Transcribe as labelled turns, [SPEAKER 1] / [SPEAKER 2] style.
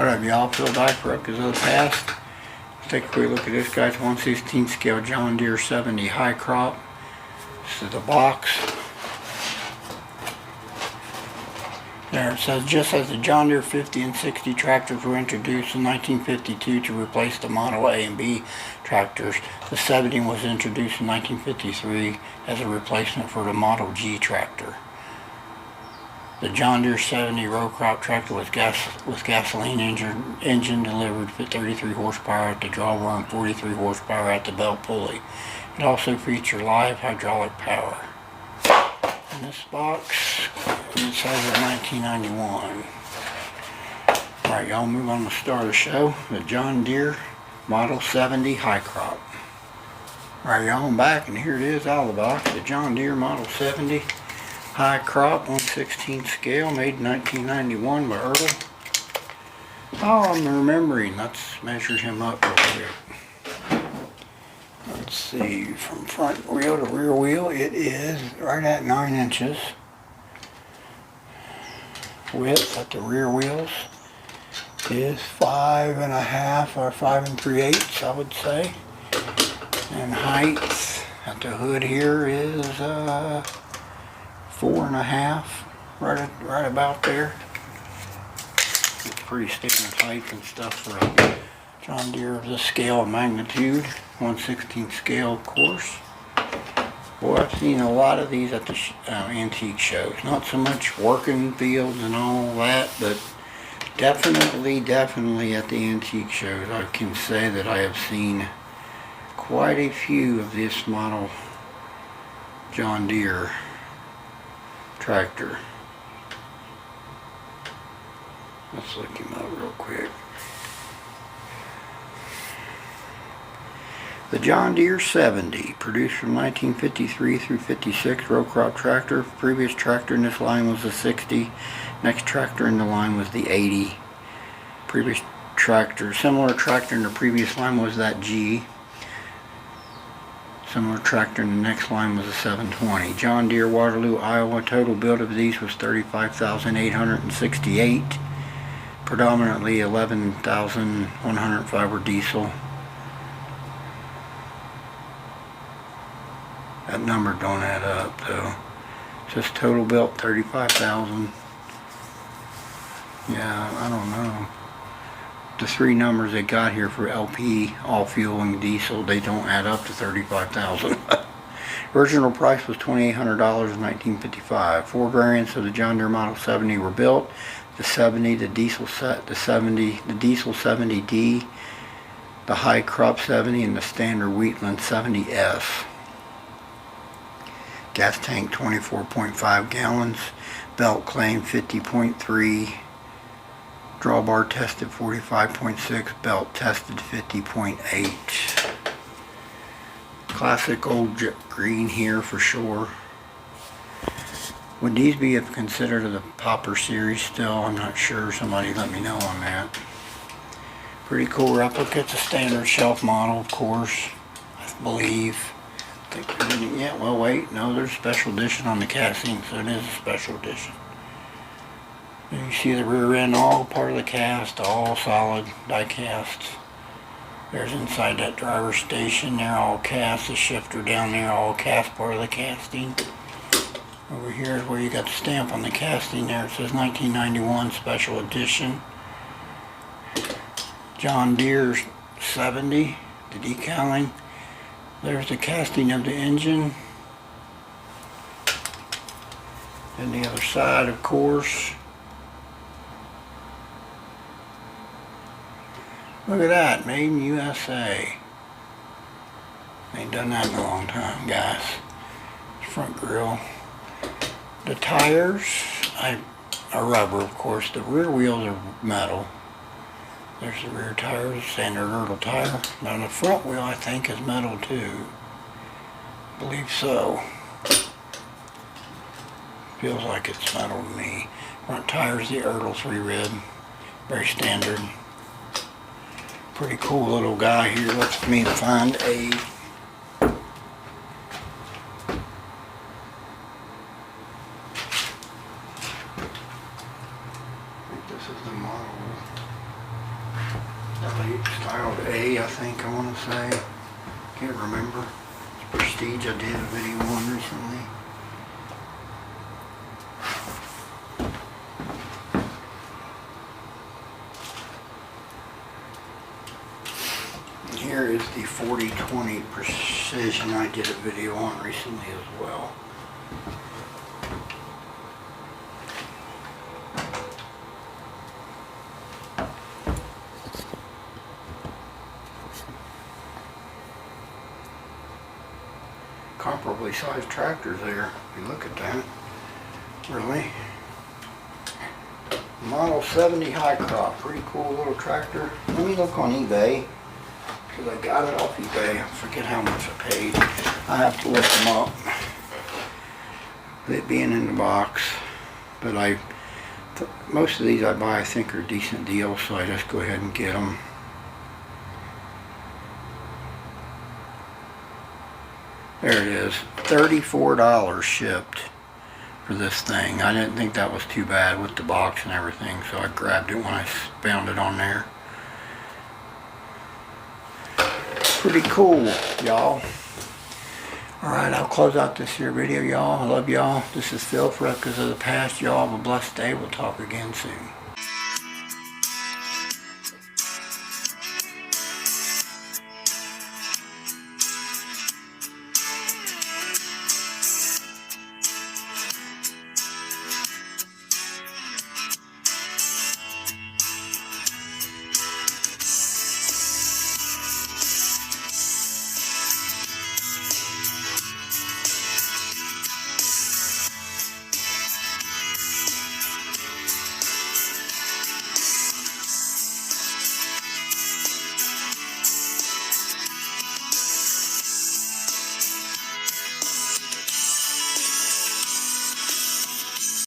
[SPEAKER 1] What up, y'all? Phil Diker up is of the past. Let's take a quick look at this guy's 1/16 scale John Deere 70 high crop. This is the box. There it says, just as the John Deere 50 and 60 tractors were introduced in 1952 to replace the Model A and B tractors, the 70 was introduced in 1953 as a replacement for the Model G tractor. The John Deere 70 row crop tractor with gasoline engine delivered 33 horsepower at the drawbar and 43 horsepower at the belt pulley. It also featured live hydraulic power. In this box, it says it's 1991. Alright, y'all, move on to the star of the show, the John Deere Model 70 high crop. Alright, y'all, I'm back, and here it is out of the box, the John Deere Model 70 high crop 1/16 scale, made in 1991 by Ertl. Oh, I'm remembering. Let's measure him up real quick. Let's see, from front wheel to rear wheel, it is right at 9 inches. Width at the rear wheels is 5.5 or 5 3/8, I would say. And height at the hood here is 4.5, right about there. It's pretty standard height and stuff for a John Deere of this scale of magnitude, 1/16 scale, of course. Boy, I've seen a lot of these at the antique shows. Not so much working fields and all that, but definitely at the antique shows, I can say that I have seen quite a few of this model John Deere tractor. Let's look him up real quick. The John Deere 70, produced from 1953 through 56, row crop tractor. Previous tractor in this line was the 60. Next tractor in the line was the 80. Previous tractor, similar tractor in the previous line was that G. Similar tractor in the next line was a 720. John Deere, Waterloo, Iowa. Total build of these was 35,868. Predominantly 11,105 were diesel. That number don't add up though. Just total built 35,000. Yeah, I don't know. The three numbers they got here for LP, all fuel and diesel, they don't add up to 35,000. Original price was $2,800 in 1955. 4 variants of the John Deere Model 70 were built. The 70, the diesel 70D, the high crop 70, and the standard Wheatland 70S. Gas tank 24.5 gallons. Belt claim 50.3. Drawbar tested 45.6, belt tested 50.8. Classic old green here for sure. Would these be considered the Popper series still? I'm not sure. Somebody let me know on that. Pretty cool replica. It's a standard shelf model, of course, I believe. Yeah, well, wait. No, there's a special edition on the casting, so it is a special edition. You see the rear end, all part of the cast, all solid die cast. There's inside that driver's station there, all cast. The shifter down there, all cast, part of the casting. Over here is where you got the stamp on the casting there. It says 1991 special edition. John Deere 70, the decaling. There's the casting of the engine. And the other side, of course. Look at that, made in USA. Ain't done that in a long time, guys. Front grille. The tires are rubber, of course. The rear wheels are metal. There's the rear tires, standard Ertl tire. Now the front wheel, I think, is metal too. I believe so. Feels like it's metal to me. Front tires, the Ertl 3-rib. Very standard. Pretty cool little guy here. Let's me find a this is the model. Styled A, I think I want to say. Can't remember. It's Prestige. I did a video on recently. Here is the 4020 Precision I did a video on recently as well. Comparably sized tractors there, if you look at that. Really. Model 70 high crop, pretty cool little tractor. Let me look on eBay, because I got it off eBay. I forget how much I paid. I have to look them up. It being in the box. But most of these I buy I think are decent deals, so I just go ahead and get them. There it is, $34 shipped for this thing. I didn't think that was too bad with the box and everything, so I grabbed it when I found it on there. Pretty cool, y'all. Alright, I'll close out this here video, y'all. I love y'all. This is Phil for Records of the Past. Y'all have a blessed day. We'll talk again soon.